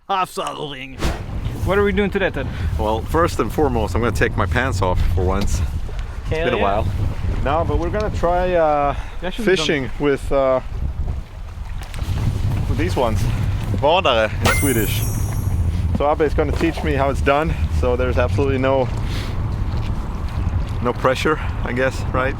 Havsöring. What are we doing today, Ted? Well, first and foremost, I'm going to take my pants off for once. It's been a while. No, but we're going to try fishing with these ones. Vadare in Swedish. So Abbe is going to teach me how it's done. So there's absolutely no pressure, I guess, right?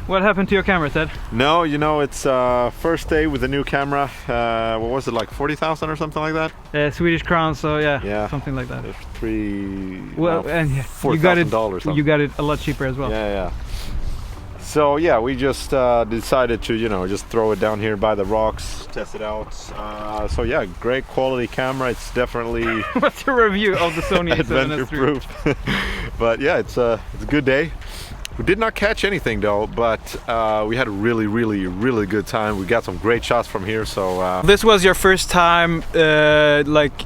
What happened to your camera, Ted? No, you know, it's first day with a new camera. What was it, like 40,000 or something like that? Swedish crowns, so yeah, something like that. $4,000. You got it a lot cheaper as well. Yeah. So yeah, we just decided to, you know, just throw it down here by the rocks, test it out. So yeah, great quality camera. It's definitely What's your review of the Sony adventure proof. But yeah, it's a good day. We did not catch anything though, but we had a really good time. We got some great shots from here. So this was your first time like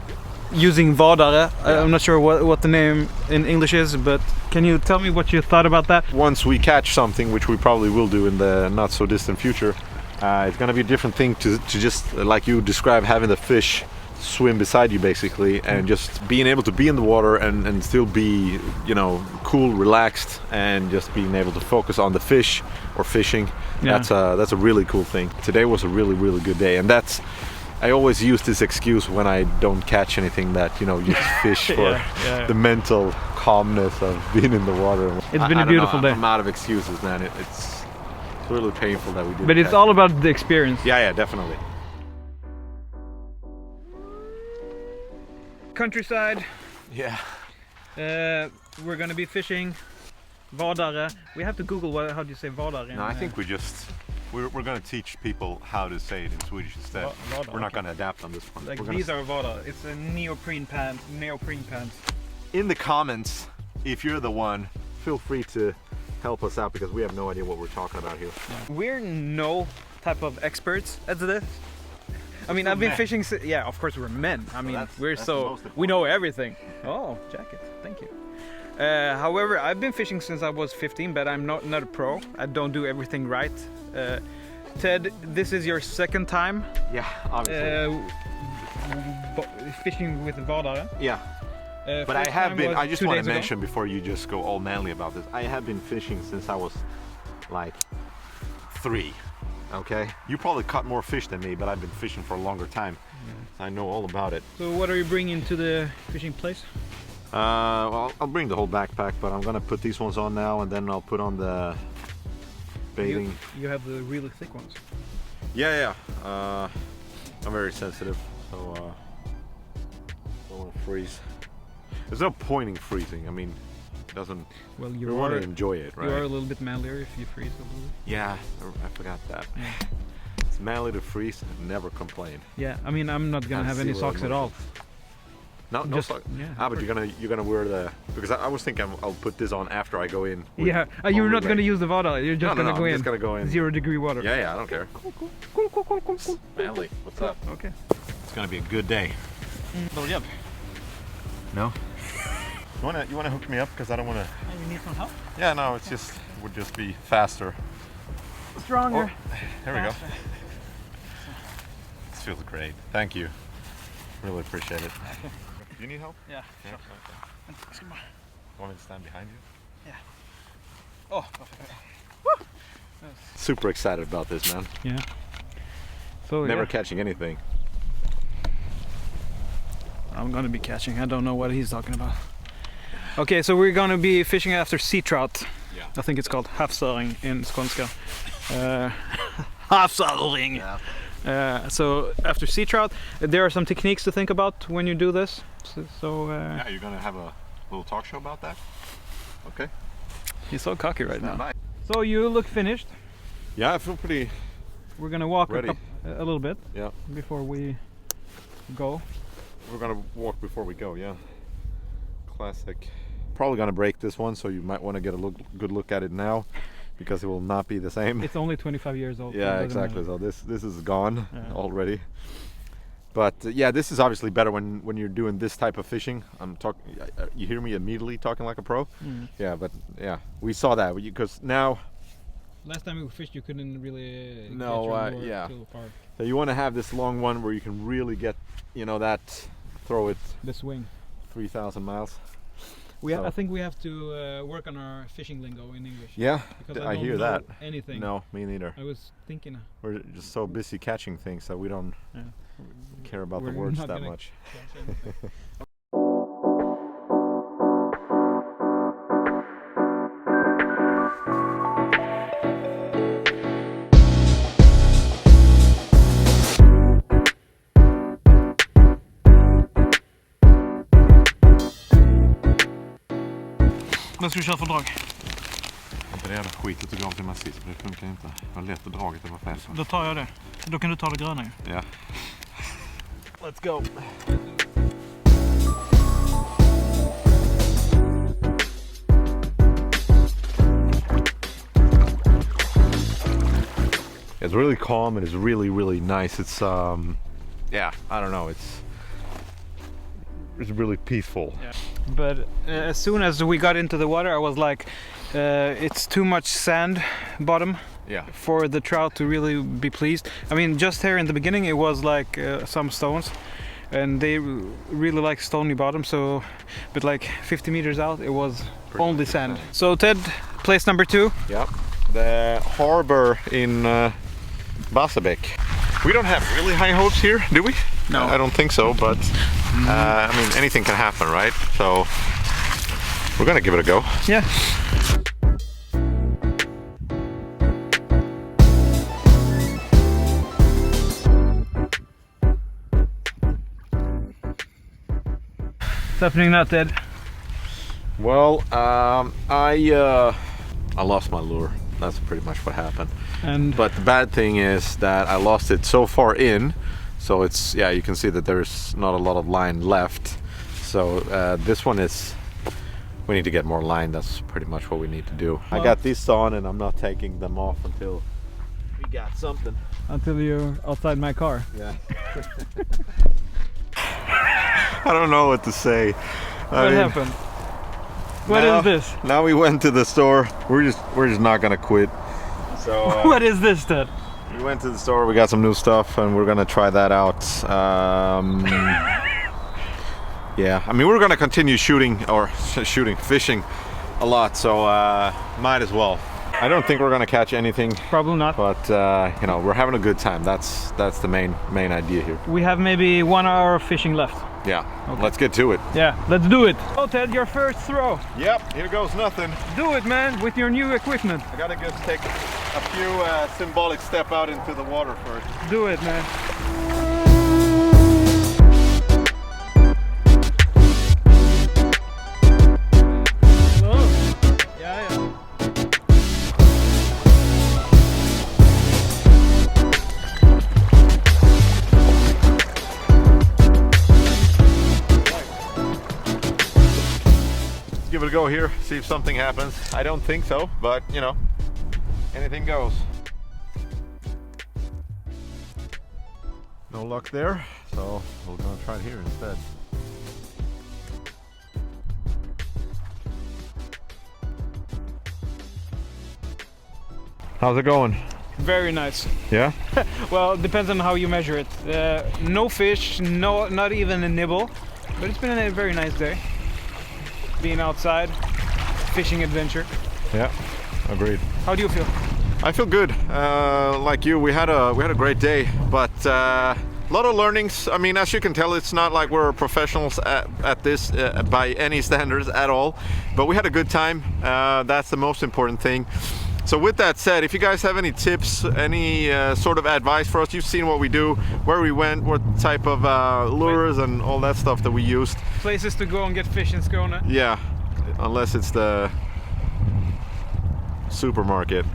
using Vadare. Yeah. I'm not sure what the name in English is, but can you tell me what you thought about that? Once we catch something, which we probably will do in the not so distant future, it's gonna be a different thing to just, like you describe, having the fish swim beside you basically, and just being able to be in the water and still be, you know, cool, relaxed, and just being able to focus on the fish or fishing. Yeah. That's a really cool thing. Today was a really good day, and I always use this excuse when I don't catch anything, that, you know, you fish for the mental calmness of being in the water. It's been a beautiful day. I'm out of excuses, man. It's really painful that we did. But it's all about the experience. Yeah, definitely. Countryside. Yeah. We're gonna be fishing Vadare. We have to Google how do you say Vadare. No, I think we're going to teach people how to say it in Swedish instead. We're not going to adapt on this one. Like these are Vadare. It's a neoprene pants. In the comments, if you're the one, feel free to help us out, because we have no idea what we're talking about here. Yeah. We're no type of experts at this. I mean, I've been fishing. Yeah, of course we're men. I mean, we know everything. Oh, jacket. Thank you. However, I've been fishing since I was 15, but I'm not a pro. I don't do everything right. Ted, this is your second time. Yeah, obviously. Fishing with Vadare. Yeah. But I have been. I just want to mention before you just go all manly about this. I have been fishing since I was like 3. Okay, you probably caught more fish than me, but I've been fishing for a longer time. Yeah. I know all about it. So what are you bringing to the fishing place? Well, I'll bring the whole backpack, but I'm gonna put these ones on now, and then I'll put on the bathing. You have the really thick ones. Yeah. I'm very sensitive, so don't want to freeze. There's no point in freezing. I mean, it doesn't. Well, you want to enjoy it, right? You are a little bit manlier if you freeze a little bit. Yeah, I forgot that. Yeah. It's manly to freeze and never complain. Yeah, I mean, I'm not gonna have any socks at all. No socks. Yeah, but you're gonna wear the, because I was thinking I'll put this on after I go in. Yeah, you're not gonna use the Vadare. You're just gonna go in. I'm just gonna go in. 0 degree water. Yeah, I don't care. Cool. Manly. What's up? Okay. It's gonna be a good day. Början. No. You wanna hook me up, because I don't wanna. You need some help? Yeah, no, it would just be faster. Stronger. Oh, there we go. This feels great. Thank you. Really appreciate it. Do you need help? Yeah. Sure. Okay. Want me to stand behind you? Yeah. Oh. Woo! Super excited about this, man. Yeah. So never catching anything. I'm gonna be catching. I don't know what he's talking about. Okay, so we're gonna be fishing after sea trout. Yeah. I think it's called havsöring in Skånska. Havsöring. Yeah. So after sea trout, there are some techniques to think about when you do this. Yeah, you're gonna have a little talk show about that. Okay. He's so cocky right now. So you look finished. Yeah, I feel pretty. We're gonna walk ready. a little bit. Yeah. Before we go. We're gonna walk before we go. Yeah. classic. Probably gonna break this one, so you might want to get a good look at it now, because it will not be the same. It's only 25 years old. Yeah, exactly. So this is gone already. But yeah, this is obviously better when you're doing this type of fishing. I'm talking. You hear me immediately talking like a pro. Yeah, but yeah, we saw that because now. Last time we fished, you couldn't really. Yeah. Too far. So you want to have this long one where you can really get, throw it. The swing. 3,000 miles. I think we have to work on our fishing lingo in English. Yeah, because I hear that. Anything. No, me neither. I was thinking. We're just so busy catching things that we don't care about the words that much. Vad ska vi köra för drag? Det är jävla skitet du gav till mig sist, för det funkar inte. Jag har lätt att draget det var fast. Då tar jag det. Då kan du ta det gröna ju. Ja. Let's go. It's really calm and it's really nice. It's yeah, I don't know, it's really peaceful. Yeah. But as soon as we got into the water, I was like, it's too much sand bottom for the trout to really be pleased. I mean, just here in the beginning it was like some stones, and they really like stony bottom, so but like 50 meters out it was only sand. So Ted, place number 2. Yep, the harbor in Vadare. We don't have really high hopes here, do we? No, I don't think so, but I mean, anything can happen, right? So we're gonna give it a go. Yeah. What's happening now, Ted? Well, I lost my lure. That's pretty much what happened. But the bad thing is that I lost it so far in, so it's, yeah, you can see that there's not a lot of line left. So this one is, we need to get more line. That's pretty much what we need to do. Well, I got these on and I'm not taking them off until we got something. Until you're outside my car. Yeah. I don't know what to say. What happened? What is this? Now we went to the store. We're just not gonna quit. So what is this then? We went to the store. We got some new stuff, and we're gonna try that out. Yeah, I mean, we're gonna continue fishing a lot. So might as well. I don't think we're gonna catch anything. Probably not. But we're having a good time. That's the main idea here. We have maybe 1 hour of fishing left. Yeah, okay. Let's get to it. Yeah, let's do it. Oh, Ted, your first throw. Yep, here goes nothing. Do it, man, with your new equipment. I gotta just take a few symbolic step out into the water first. Do it, man. Give it a go here, see if something happens. I don't think so, but anything goes. No luck there, so we're gonna try it here instead. How's it going? Very nice. Yeah? Well, it depends on how you measure it. No fish, not even a nibble, but it's been a very nice day. Being outside, fishing adventure. Yeah, agreed. How do you feel? I feel good. Like you, we had a great day, but a lot of learnings. I mean, as you can tell, it's not like we're professionals at this by any standards at all, but we had a good time. That's the most important thing. So with that said, if you guys have any tips, any sort of advice for us, you've seen what we do, where we went, what type of lures and all that stuff that we used. Places to go and get fish in Skåne. Yeah, unless it's the supermarket.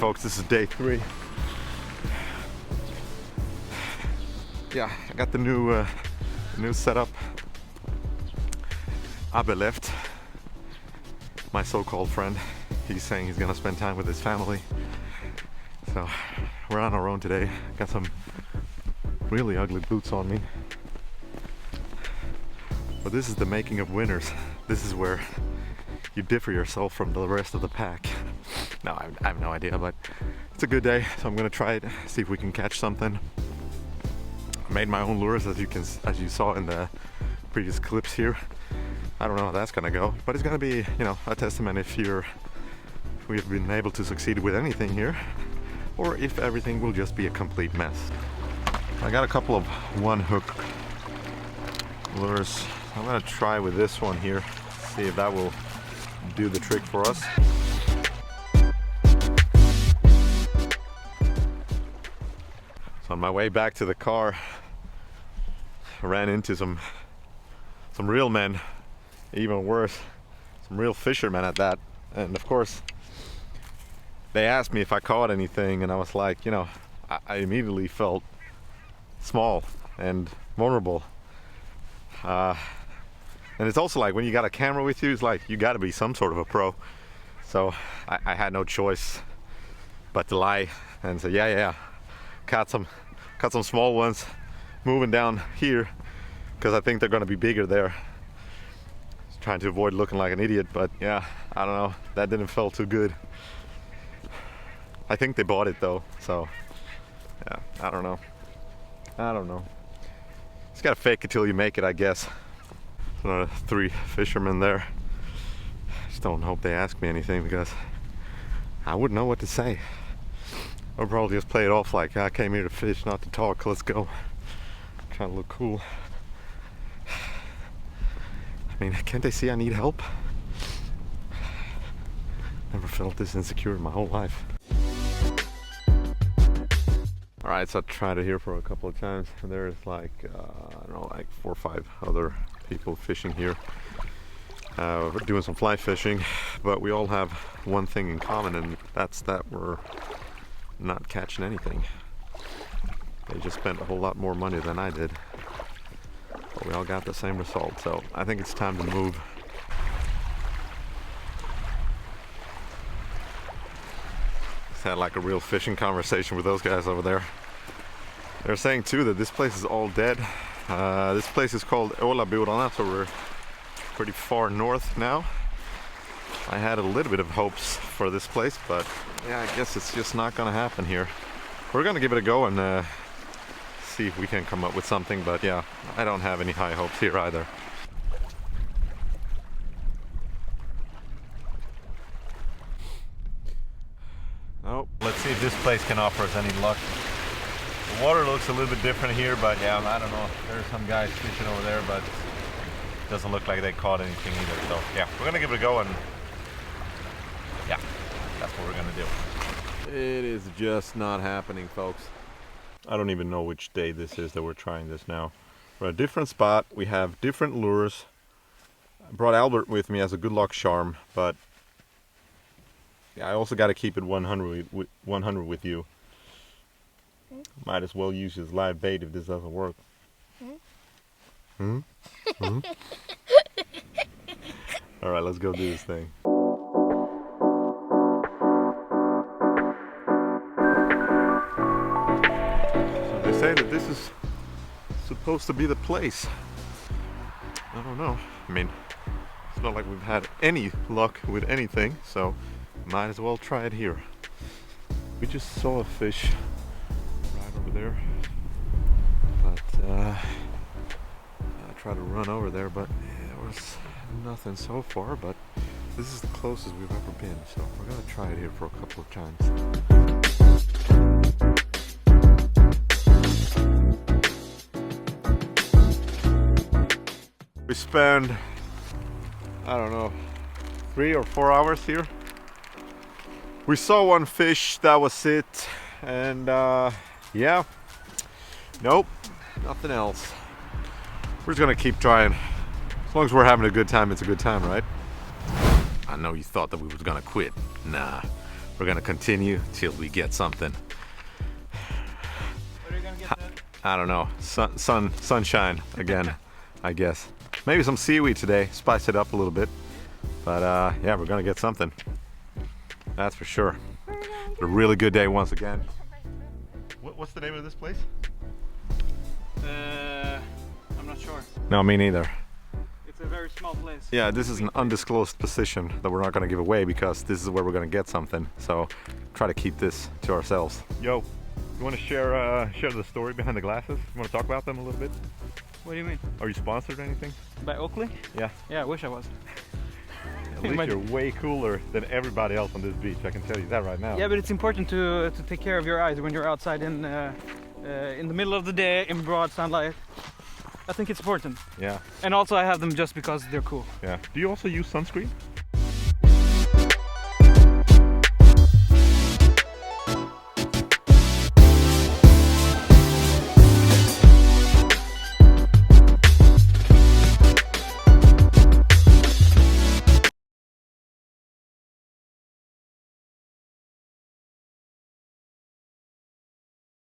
folks, this is day 3. Yeah, I got the new setup. Abe left, my so-called friend. He's saying he's gonna spend time with his family. So we're on our own today. Got some really ugly boots on me. But this is the making of winners. This is where you differ yourself from the rest of the pack. No, I have no idea, but it's a good day, so I'm gonna try it, see if we can catch something. I made my own lures, as you saw in the previous clips here. I don't know how that's gonna go, but it's gonna be, you know, a testament if we've been able to succeed with anything here, or if everything will just be a complete mess. I got a couple of 1-hook lures. I'm gonna try with this one here, see if that will do the trick for us. So on my way back to the car, I ran into some real men, even worse, some real fishermen at that. And of course, they asked me if I caught anything, and I was like, you know, I immediately felt small and vulnerable. And it's also like when you got a camera with you, it's like you got to be some sort of a pro. So I had no choice but to lie and say, yeah, caught some small ones moving down here because I think they're going to be bigger there. Just trying to avoid looking like an idiot, but yeah, I don't know, that didn't feel too good. I think they bought it though, so yeah, I don't know. Just gotta fake it till you make it, I guess. Another 3 fishermen there. Just don't hope they ask me anything, because I wouldn't know what to say. I'll probably just play it off like, I came here to fish, not to talk, let's go. Trying to look cool. I mean, can't they see I need help? Never felt this insecure in my whole life. Alright, so I tried it here for a couple of times, and there's like, I don't know, like 4 or 5 other people fishing here. We're doing some fly fishing, but we all have one thing in common, and that's that we're not catching anything. They just spent a whole lot more money than I did, but we all got the same result, so I think it's time to move. Just had like a real fishing conversation with those guys over there. They're saying too that this place is all dead. This place is called Ålaborna, so we're pretty far north now. I had a little bit of hopes for this place, but yeah, I guess it's just not gonna happen here. We're gonna give it a go and see if we can come up with something, but yeah, I don't have any high hopes here either. Oh, let's see if this place can offer us any luck. The water looks a little bit different here, but yeah, I don't know. There's some guys fishing over there, but it doesn't look like they caught anything either. So yeah, we're gonna give it a go, and yeah, that's what we're gonna do. It is just not happening, folks. I don't even know which day this is that we're trying this now. We're at a different spot. We have different lures. I brought Albert with me as a good luck charm, but yeah, I also got to keep it 100 with you. Might as well use his live bait if this doesn't work. Hmm? All right, let's go do this thing. So they say that this is supposed to be the place. I don't know. I mean, it's not like we've had any luck with anything, so might as well try it here. We just saw a fish right over there, but I tried to run over there, but there was nothing so far. But this is the closest we've ever been, so we're gonna try it here for a couple of times. We spent, I don't know, 3 or 4 hours here. We saw one fish, that was it, and yeah, nope, nothing else. We're just gonna keep trying. As long as we're having a good time, it's a good time, right? I know you thought that we was gonna quit. Nah, we're gonna continue till we get something. What are you gonna get then? I don't know. Sunshine again, I guess. Maybe some seaweed today, spice it up a little bit. But yeah, we're gonna get something. That's for sure. A really good day once again. What's the name of this place? I'm not sure. No, me neither. It's a very small place. Yeah, this is an undisclosed position that we're not gonna give away because this is where we're gonna get something. So try to keep this to ourselves. Yo, you want to share the story behind the glasses? You want to talk about them a little bit? What do you mean? Are you sponsored or anything? By Oakley? Yeah. Yeah, I wish I was. At least you're way cooler than everybody else on this beach. I can tell you that right now. Yeah, but it's important to take care of your eyes when you're outside in the middle of the day in broad sunlight. I think it's important. Yeah. And also I have them just because they're cool. Yeah. Do you also use sunscreen?